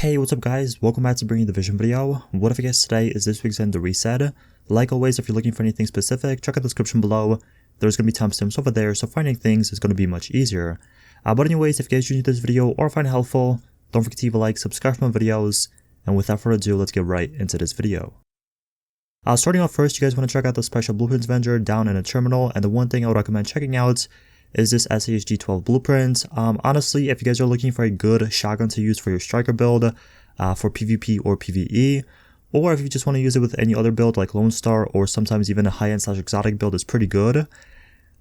Hey, what's up guys? Welcome back to Bringing the Vision video. What if I guess today is this week's End Reset. Like always, if you're looking for anything specific, check out the description below. There's going to be timestamps over there, so finding things is going to be much easier. But anyways, if you guys enjoyed this video or find it helpful, don't forget to leave a like, subscribe for my videos, and without further ado, let's get right into this video. Starting off first, you guys want to check out the Special Blueprints Vendor down in a terminal, and the one thing I would recommend checking out is this SHG12 blueprint. Honestly, if you guys are looking for a good shotgun to use for your striker build, for PvP or PvE, or if you just want to use it with any other build like Lone Star, or sometimes even a high-end / exotic build is pretty good,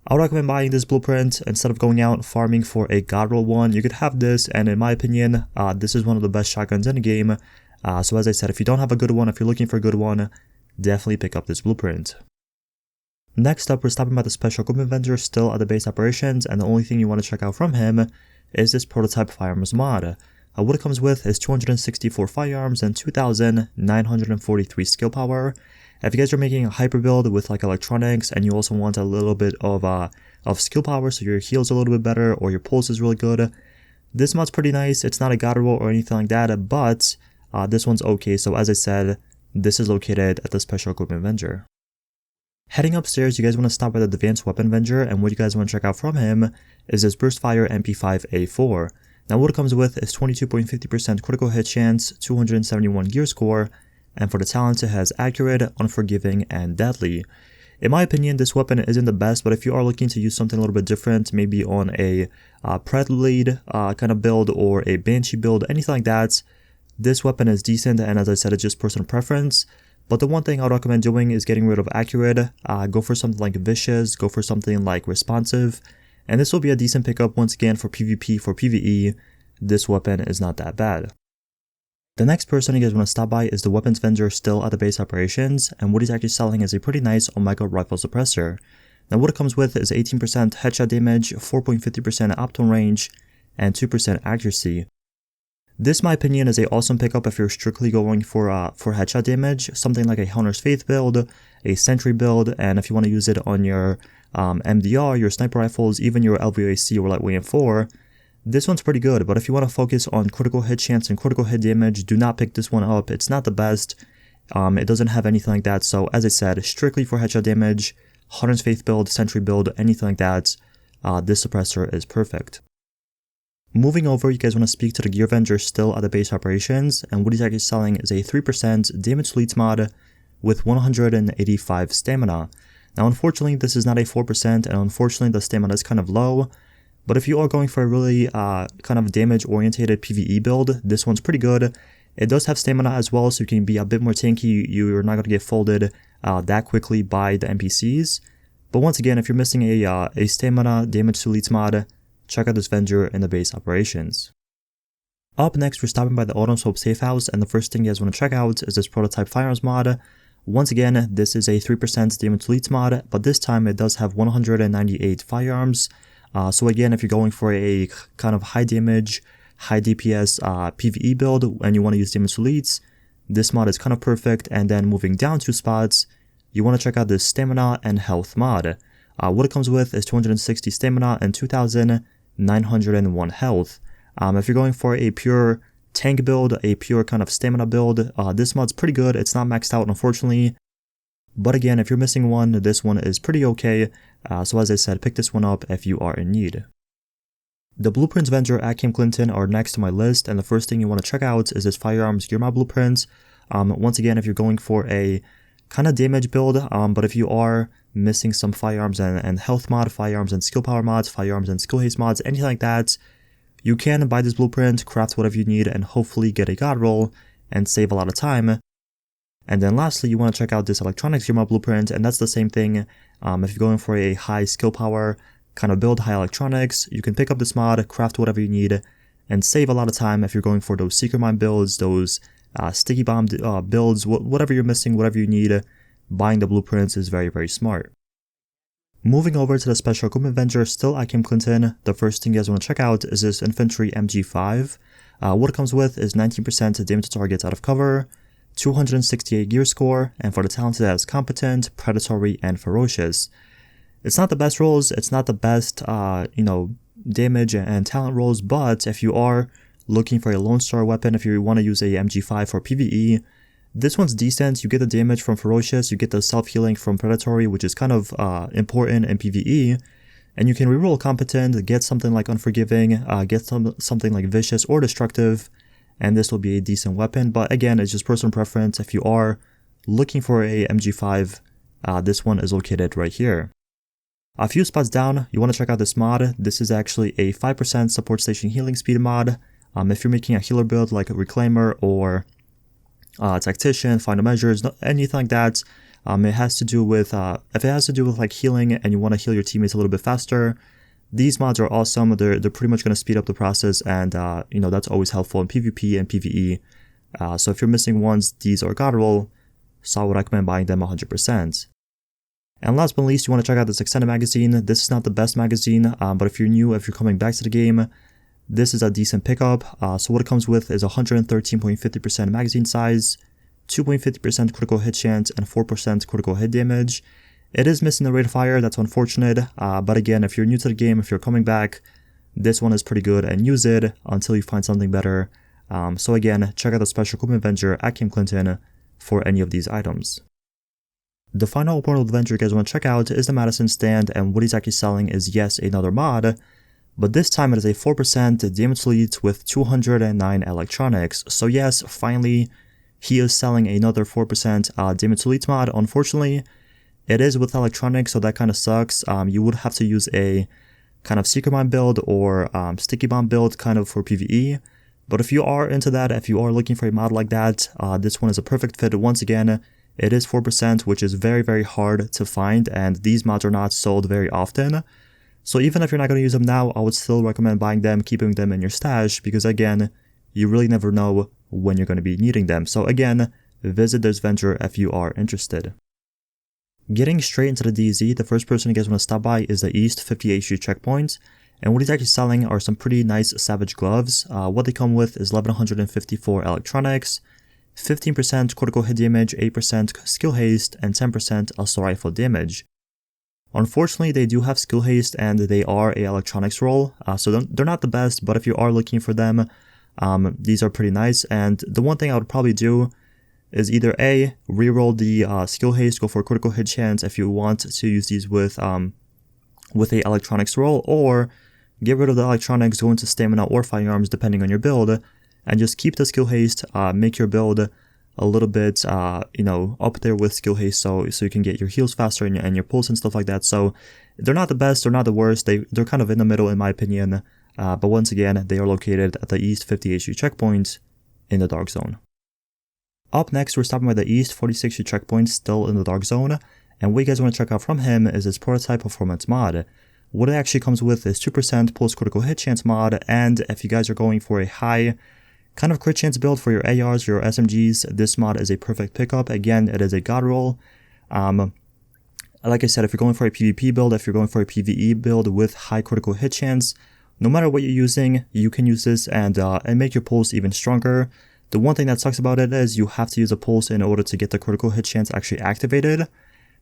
I would recommend buying this blueprint instead of going out farming for a god roll one. You could have this, and in my opinion, this is one of the best shotguns in the game. So as I said, if you don't have a good one, if you're looking for a good one, definitely pick up this blueprint. Next up, we're stopping by the Special Equipment Vendor still at the base operations, and the only thing you want to check out from him is this prototype firearms mod. What it comes with is 264 firearms and 2,943 skill power. If you guys are making a hyper build with like electronics and you also want a little bit of skill power, so your heal's a little bit better or your pulse is really good, this mod's pretty nice. It's not a god roll or anything like that, but this one's okay. So as I said, this is located at the Special Equipment Vendor. Heading upstairs, you guys want to stop by the Advanced Weapon Vendor, and what you guys want to check out from him is this Burst Fire MP5A4. Now what it comes with is 22.50% critical hit chance, 271 gear score, and for the talents it has Accurate, Unforgiving, and Deadly. In my opinion, this weapon isn't the best, but if you are looking to use something a little bit different, maybe on a Pred lead kind of build or a Banshee build, anything like that, this weapon is decent, and as I said, it's just personal preference. But the one thing I would recommend doing is getting rid of Accurate, go for something like Vicious, go for something like Responsive, and this will be a decent pickup once again for PvP, for PvE. This weapon is not that bad. The next person you guys want to stop by is the Weapons Vendor still at the base operations, and what he's actually selling is a pretty nice Omega Rifle Suppressor. Now what it comes with is 18% headshot damage, 4.50% optone range, and 2% accuracy. This, in my opinion, is an awesome pickup if you're strictly going for headshot damage, something like a Hunter's Faith build, a Sentry build, and if you want to use it on your MDR, your sniper rifles, even your LVAC or Lightweight M4, this one's pretty good. But if you want to focus on critical hit chance and critical hit damage, do not pick this one up. It's not the best. It doesn't have anything like that. So as I said, strictly for headshot damage, Hunter's Faith build, Sentry build, anything like that, this suppressor is perfect. Moving over, you guys want to speak to the Gear Vendor still at the base operations, and what he's actually selling is a 3% damage to elites mod with 185 stamina. Now unfortunately this is not a 4%, and unfortunately the stamina is kind of low, but if you are going for a really kind of damage oriented PvE build, this one's pretty good. It does have stamina as well, so you can be a bit more tanky. You're not going to get folded that quickly by the NPCs. But once again, if you're missing a stamina damage to elites mod, check out this vendor in the base operations. Up next, we're stopping by the Autumn Hope Safe House, and the first thing you guys want to check out is this prototype firearms mod. Once again, this is a 3% damage to elites mod, but this time it does have 198 firearms. So again, if you're going for a kind of high damage, high DPS PvE build and you want to use damage to elites, this mod is kind of perfect. And then moving down 2 spots, you want to check out this stamina and health mod. What it comes with is 260 stamina and 2,901 health. If you're going for a pure tank build, a pure kind of stamina build, this mod's pretty good. It's not maxed out, unfortunately. But again, if you're missing one, this one is pretty okay. So as I said, pick this one up if you are in need. The Blueprints Vendor at Camp Clinton are next to my list, and the first thing you want to check out is this Firearms Gear Mod Blueprint. Once again, if you're going for a kind of damage build, but if you are missing some firearms and health mod, firearms and skill power mods, firearms and skill haste mods, anything like that, you can buy this blueprint, craft whatever you need, and hopefully get a god roll and save a lot of time. And then lastly, you want to check out this Electronics Gear Mod Blueprint, and that's the same thing. If you're going for a high skill power kind of build, high electronics, you can pick up this mod, craft whatever you need, and save a lot of time if you're going for those Secret Mine builds, those Sticky Bomb builds, whatever you're missing, whatever you need. Buying the blueprints is very, very smart. Moving over to the Special Equipment Vendor still at Camp Clinton, the first thing you guys want to check out is this Infantry MG5. What it comes with is 19% damage to targets out of cover, 268 gear score, and for the talents it has Competent, Predatory, and Ferocious. It's not the best rolls, it's not the best, damage and talent rolls, but if you are looking for a Lone Star weapon if you want to use a MG5 for PvE, this one's decent. You get the damage from Ferocious, you get the self-healing from Predatory, which is kind of important in PvE, and you can reroll Competent, get something like Unforgiving, get something like Vicious or Destructive, and this will be a decent weapon. But again, it's just personal preference. If you are looking for a MG5, this one is located right here. A few spots down, you want to check out this mod. This is actually a 5% support station healing speed mod. If you're making a healer build like a Reclaimer or Tactician, Final Measures, anything like that, it has to do with, if it has to do with like healing and you want to heal your teammates a little bit faster, these mods are awesome. They're pretty much going to speed up the process, and you know, that's always helpful in PvP and PvE. So if you're missing ones, these are god roll, so I would recommend buying them 100%. And last but not least, you want to check out this extended magazine. This is not the best magazine, but if you're new, if you're coming back to the game, this is a decent pickup. So what it comes with is 113.50% magazine size, 2.50% critical hit chance, and 4% critical hit damage. It is missing the rate of fire, that's unfortunate, but again, if you're new to the game, if you're coming back, this one is pretty good, and use it until you find something better. So again, check out the Special Equipment Avenger at Camp Clinton for any of these items. The final Portal Avenger you guys want to check out is the Madison stand, and what he's actually selling is, yes, another mod, but this time it is a 4% damage delete with 209 electronics. So yes, finally, he is selling another 4% damage delete mod. Unfortunately, it is with electronics, so that kind of sucks. You would have to use a kind of Secret Mine build or Sticky Bomb build kind of for PvE. But if you are into that, if you are looking for a mod like that, this one is a perfect fit. Once again, it is 4%, which is very, very hard to find, and these mods are not sold very often. So even if you're not going to use them now, I would still recommend buying them, keeping them in your stash, because again, you really never know when you're going to be needing them. So again, visit this vendor if you are interested. Getting straight into the DZ, the first person you guys want to stop by is the East 58th Street checkpoint, and what he's actually selling are some pretty nice Savage gloves. What they come with is 1154 electronics, 15% critical hit damage, 8% skill haste, and 10% assault rifle damage. Unfortunately, they do have skill haste and they are a electronics roll, so they're not the best, but if you are looking for them, these are pretty nice. And the one thing I would probably do is either A, reroll the skill haste, go for a critical hit chance if you want to use these with a electronics roll, or get rid of the electronics, go into stamina or firearms depending on your build, and just keep the skill haste, make your build a little bit, you know, up there with skill haste, so you can get your heals faster and your pulse and stuff like that. So they're not the best, they're not the worst, they're kind of in the middle in my opinion, but once again, they are located at the East 58th Street checkpoint in the Dark Zone. Up next, we're stopping by the East 46th Street checkpoint, still in the Dark Zone, and what you guys want to check out from him is his prototype performance mod. What it actually comes with is 2% pulse critical hit chance mod, and if you guys are going for a high kind of crit chance build for your ARs, your SMGs, this mod is a perfect pickup. Again, it is a god roll. Like I said, if you're going for a PvP build, if you're going for a PvE build with high critical hit chance, no matter what you're using, you can use this and make your pulse even stronger. The one thing that sucks about it is you have to use a pulse in order to get the critical hit chance actually activated.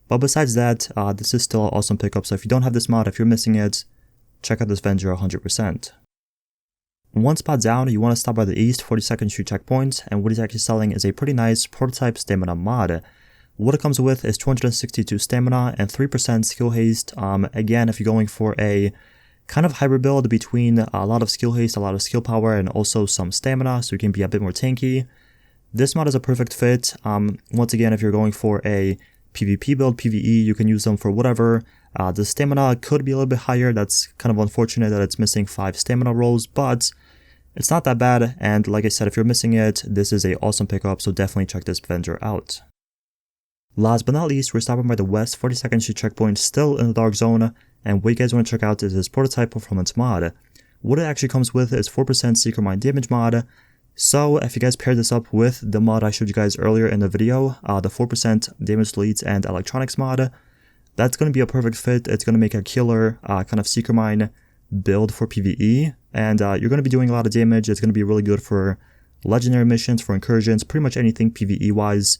But besides that, this is still an awesome pickup. So if you don't have this mod, if you're missing it, check out this vendor 100%. One spot down, you want to stop by the East 42nd Street checkpoint, and what he's actually selling is a pretty nice prototype stamina mod. What it comes with is 262 stamina and 3% skill haste. Again, if you're going for a kind of hybrid build between a lot of skill haste, a lot of skill power, and also some stamina, so you can be a bit more tanky, this mod is a perfect fit. Once again, if you're going for a PvP build, PvE, you can use them for whatever. The stamina could be a little bit higher. That's kind of unfortunate that it's missing 5 stamina rolls, but it's not that bad. And like I said, if you're missing it, this is an awesome pickup, so definitely check this vendor out. Last but not least, we're stopping by the West 42nd Street checkpoint, still in the Dark Zone, and what you guys want to check out is this prototype performance mod. What it actually comes with is 4% Secret Mine damage mod. So if you guys pair this up with the mod I showed you guys earlier in the video, the 4% damage deletes and electronics mod, that's going to be a perfect fit. It's going to make a killer kind of Secret Mine build for PvE, and you're going to be doing a lot of damage. It's going to be really good for legendary missions, for incursions, pretty much anything PvE wise.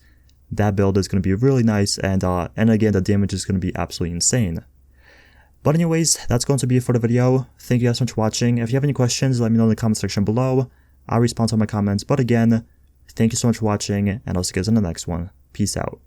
That build is going to be really nice, and again, the damage is going to be absolutely insane. But anyways, that's going to be it for the video. Thank you guys so much for watching. If you have any questions, let me know in the comment section below. I'll respond to my comments. But again, thank you so much for watching, and I'll see you guys in the next one. Peace out.